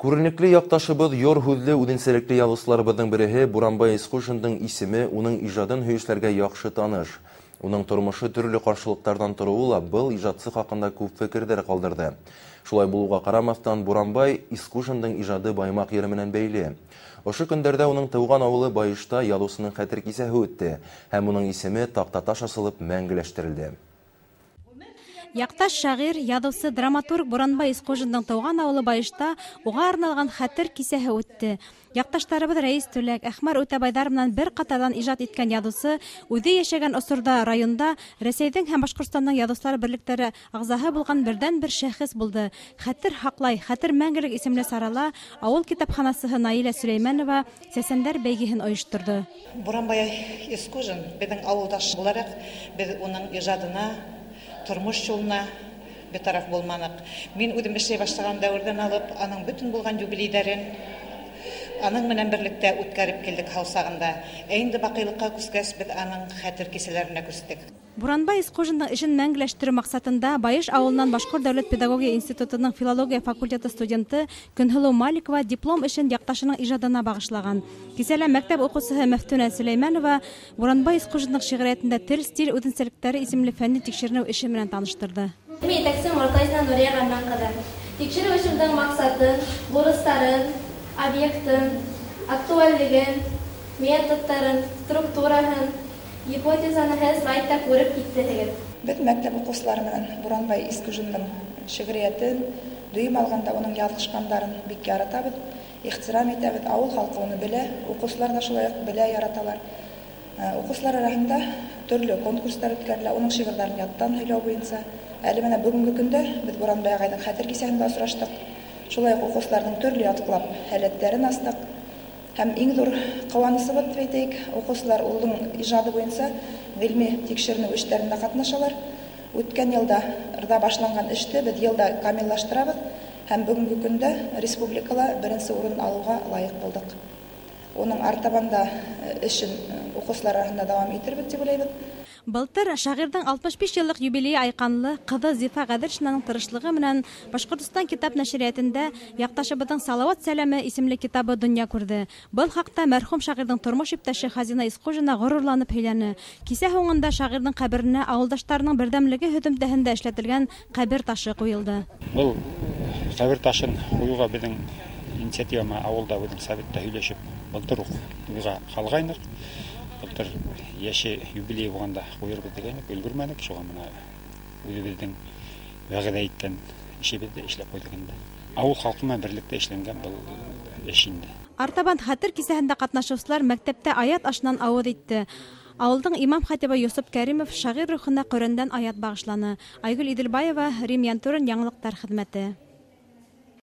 Күренекле якташыбыз Йор һүҙле үҙенсәлекле языусыларыбыҙҙың береһе Буранбай Исҡушиндың исеме уның ижадын һөйөүселәргә яҡшы таныш. Уның тормошы төрлө ҡаршылыҡтарҙан тороуы ла был ижадсы хаҡында күп фекерҙәр ҡалдырҙы. Шулай булыуға ҡарамаҫтан, Буранбай Исҡушиндың ижады Баймаҡ ере менән бәйле. Ошо көндәрҙә уның тыуған ауылы Байышта яҙыусының хәтер кисәһе үтте, һәм уның исеме таҡтаташ асылып мәңгеләштерелде. Яҡташ шағир, яҙыусы, драматург Буранбай Исҡушиндың тыуған ауылы Байышта уға арналған хәтер кисәһе үтте. Яҡташтарыбыҙ Рәис Төләк, Әхмәр Үтәбайҙар менән бер ҡатарҙан ижад иткән яҙыусы үҙе йәшәгән осорҙа районда Рәсәйҙең һәм Башҡортостандың яҙыусылар берлектәре ағзаһы булған берҙән-бер шәхес булды. Хәтер һаҡлай, хәтер мәңгелек исемле сарала ауыл китапханасыһы Наиля Сөләймәнова сәсәндәр бәйгеһен ойошторҙо. Буранбай Исҡушин беҙҙең ауылдаш булараҡ, беҙ уның ижадына, тормош юлына битараф булманыҡ. Мин үҙем эшләй башлаған дәүерҙән алып, аның бөтөн булған юбилейҙәрен аның менән берлектә үткәреп килдек һау сағында. Инде баҡыйлыҡҡа күскәс, беҙ аның хәтер кисәләренә күстек. Буранбай Исҡушиндың эшен мәңгеләштереү маҡсатында Байыш ауылынан Башҡорт дәүләт педагогия институтының филология факультеты студенты Көнһылыу Маликова диплом эшен яҡташының ижадына бағышлаған. Кисәлә мәктәп уҡыусыһы Мәфтүнә Сөләймәнова Буранбай Исҡушиндың шиғриәтендә тел, стиль үҙенсәлектәре исемле фәнни тикшеренеү эше менән таныштырҙы. Етәксе Мортайзина Нурия Ғарманҡыҙы. Тикшереү эшемдең маҡсатын, бурыстарын, объектын, актуальлеген, методтарын, структураһын, гипотезаны һәз байтта күреп киттеһегеҙ. Беҙ мәктәп уҡыусылары менән Буранбай Исҡушиндың шиғриәтен, дөйөм алғанда уның яҙғышҡандарын бик яратабыҙ, ихтирам итәбеҙ. Ауыл халҡы уны белә, уҡыусылар да шулай уҡ белә, яраталар. Уҡыусылар араһында төрлө конкурстар үткәрелә, уның шиғырҙарын яттан һөйләү буйынса. Әле менә бүгенге көндә беҙ Буранбай ағайҙың хәтер кисәһендә осраштык. Шулай уҡ уҡыусыларҙың төрлө ятҡылап һәләттәрен астыҡ. Һәм иң ҙур ҡыуанысыбыҙ дип әйтәйек, уҡыусылар улың ижады буйынса ғилми тикшеренеү эштәрендә ҡатнашалар. Үткән йылда башланған эште беҙ йылда камиллаштырабыҙ һәм бүгенге көндә республикала беренсе урын алыуға лайыҡ булдыҡ. Уның артабанда эшен уҡыусылар араһында дауам итербеҙ дип уйлайбыҙ. Былтыр шағирҙың 65 йыллыҡ юбилейы айҡанлы ҡыҙы Зифа Ғәҙелшинаның тырышлығы менән Башҡортостан китап нәшриәтендә яҡташыбыҙҙың Салауат сәләме исемле китабы донъя күрҙе. Был хаҡта мәрхүм шағирҙың тормош иптәше Хазина Исҡушина ғорурланып һөйләне. Кисә һуңында шағирҙың ҡәберенә ауылдаштарының берҙәмлеге һөҙөмтәһендә эшләтелгән ҡәбер ташы ҡуйылды. Был ҡәбер ташын ҡуйыуға беҙҙең инициативама ауылда үҙең советта һөйләшеп, былтыр уҡ уйға ҡалғайныҡ. Былтыр йәше юбилей булғанда ҡуйырбыҙ дигәйнек, өлгөрмәнек. Шуға мына үҙебеҙҙең вәғәҙә иткән эшебеҙҙе эшләп ҡуйҙык инде. Ауыл халҡы менән берлектә эшләнгән был эш инде. Артабан хәтер кисәһендә ҡатнашыусылар мәктәптә аят ашынан ауыҙ итте. Ауылдың имам-хатибы Йосоп Кәримов шағир рухына Ҡөрьәндән аят бағышланы. Айгөл Иҙелбаева, Рим Янтурин, яңылыҡтар хеҙмәте.